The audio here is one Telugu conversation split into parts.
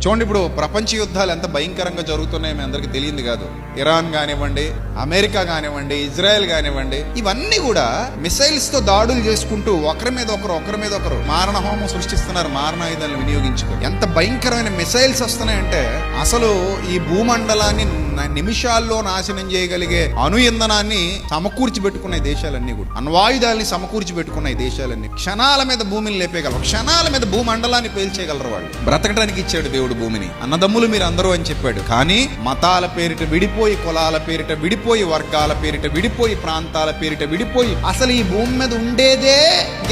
చూడండి, ఇప్పుడు ప్రపంచ యుద్ధాలు ఎంత భయంకరంగా జరుగుతున్నాయో మీ అందరికి తెలియంది కాదు. ఇరాన్ కానివ్వండి, అమెరికా కానివ్వండి, ఇజ్రాయెల్ కానివ్వండి, ఇవన్నీ కూడా మిసైల్స్ తో దాడులు చేసుకుంటూ ఒకరి మీద ఒకరు మారణహోమం సృష్టిస్తున్నారు. మారణాయుధాలను వినియోగించుకొని ఎంత భయంకరమైన మిసైల్స్ వస్తున్నాయంటే అసలు ఈ భూమండలాన్ని నిమిషాల్లో నాశనం చేయగలిగే అణు ఇంధనాన్ని సమకూర్చి పెట్టుకున్న దేశాలన్నీ కూడా, అణ్వాయుధాలని సమకూర్చి పెట్టుకున్న దేశాలన్నీ క్షణాల మీద భూమిని లేపేయగలరు, క్షణాల మీద భూమండలాన్ని పేల్చేయగలరు. వాళ్ళు బ్రతకడానికి ఇచ్చాడు దేవుడు భూమిని. అన్నదమ్ములు మీరు అందరూ అని చెప్పాడు. కానీ మతాల పేరిట విడిపోయి, కులాల పేరిట విడిపోయి, వర్గాల పేరిట విడిపోయి, ప్రాంతాల పేరిట విడిపోయి, అసలు ఈ భూమి మీద ఉండేదే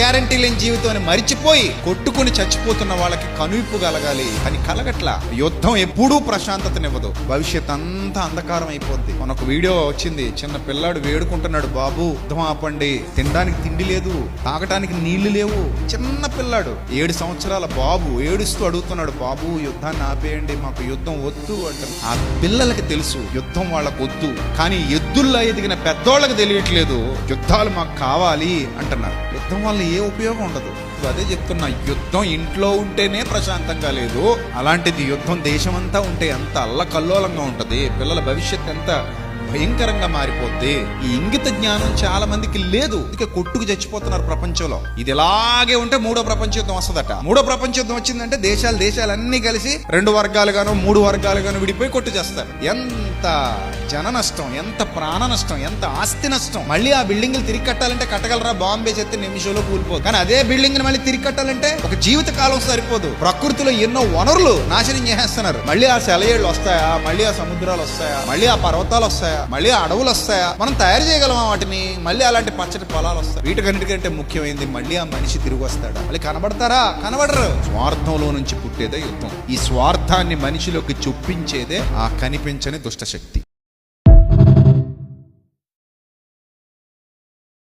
గ్యారంటీ లేని జీవితం అని మరిచిపోయి కొట్టుకుని చచ్చిపోతున్న వాళ్ళకి కనువిప్పు కలగాలి అని కలగట్లా. యుద్ధం ఎప్పుడూ ప్రశాంతతనివ్వదు, భవిష్యత్ అంతా అంధకారం అయిపోద్ది. మనకు వీడియో వచ్చింది, చిన్న పిల్లాడు వేడుకుంటున్నాడు, బాబు యుద్ధం ఆపండి, తినడానికి తిండి లేదు, తాగటానికి నీళ్లు లేవు. చిన్న పిల్లాడు 7 సంవత్సరాల బాబు ఏడుస్తూ అడుగుతున్నాడు, బాబు యుద్ధాన్ని ఆపేయండి, మాకు యుద్ధం వద్దు అంటారు. ఆ పిల్లలకి తెలుసు యుద్ధం వాళ్ళకు వద్దు, కానీ ఎద్దుల్లో ఎదిగిన పెద్దోళ్ళకి తెలియట్లేదు యుద్ధాలు మాకు కావాలి అంటున్నారు. యుద్ధం వల్ల ఏ ఉపయోగం ఉండదు. అదే చెప్తున్నా, యుద్ధం ఇంట్లో ఉంటేనే ప్రశాంతంగా లేదు, అలాంటిది యుద్ధం దేశమంతా ఉంటే ఎంత అల్లకల్లోలంగా ఉంటది, పిల్లల భవిష్యత్ ఎంత భయంకరంగా మారిపోద్ది. ఈ ఇంగిత జ్ఞానం చాలా మందికి లేదు, అందుకే కొట్టుకు చచ్చిపోతున్నారు ప్రపంచంలో. ఇది ఇలాగే ఉంటే 3వ ప్రపంచ యుద్ధం వస్తుందట. 3వ ప్రపంచ యుద్ధం వచ్చిందంటే దేశాలన్నీ కలిసి 2 వర్గాలుగానో 3 వర్గాలుగానో విడిపోయి కొట్టు చేస్తారు. ఎంత జన నష్టం, ఎంత ప్రాణ నష్టం, ఎంత ఆస్తి నష్టం. మళ్ళీ ఆ బిల్డింగ్లు తిరిగి కట్టాలంటే కట్టగలరా? బాంబే చెత్తే నిమిషంలో కూలిపోదు. కానీ అదే బిల్డింగ్ మళ్ళీ తిరిగి కట్టాలంటే ఒక జీవిత కాలం సరిపోదు. ప్రకృతిలో ఎన్నో వనరులు నాశనం చేసేస్తున్నారు. మళ్ళీ ఆ సెలయేళ్లు వస్తాయా? మళ్ళీ ఆ సముద్రాలు వస్తాయా? మళ్ళీ ఆ పర్వతాలు వస్తాయా? మళ్ళీ అడవులు వస్తాయా? మనం తయారు చేయగలమా వాటిని? మళ్ళీ అలాంటి పచ్చటి పొలాలు వస్తాయి. వీటికన్నిటికంటే ముఖ్యమైనది మళ్ళీ ఆ మనిషి తిరిగి వస్తాడా? మళ్ళీ కనబడతారా? కనబడరు. స్వార్థంలో నుంచి పుట్టేదే యుద్ధం. ఈ స్వార్థాన్ని మనిషిలోకి చొప్పించేదే ఆ కనిపించని దుష్టశక్తి.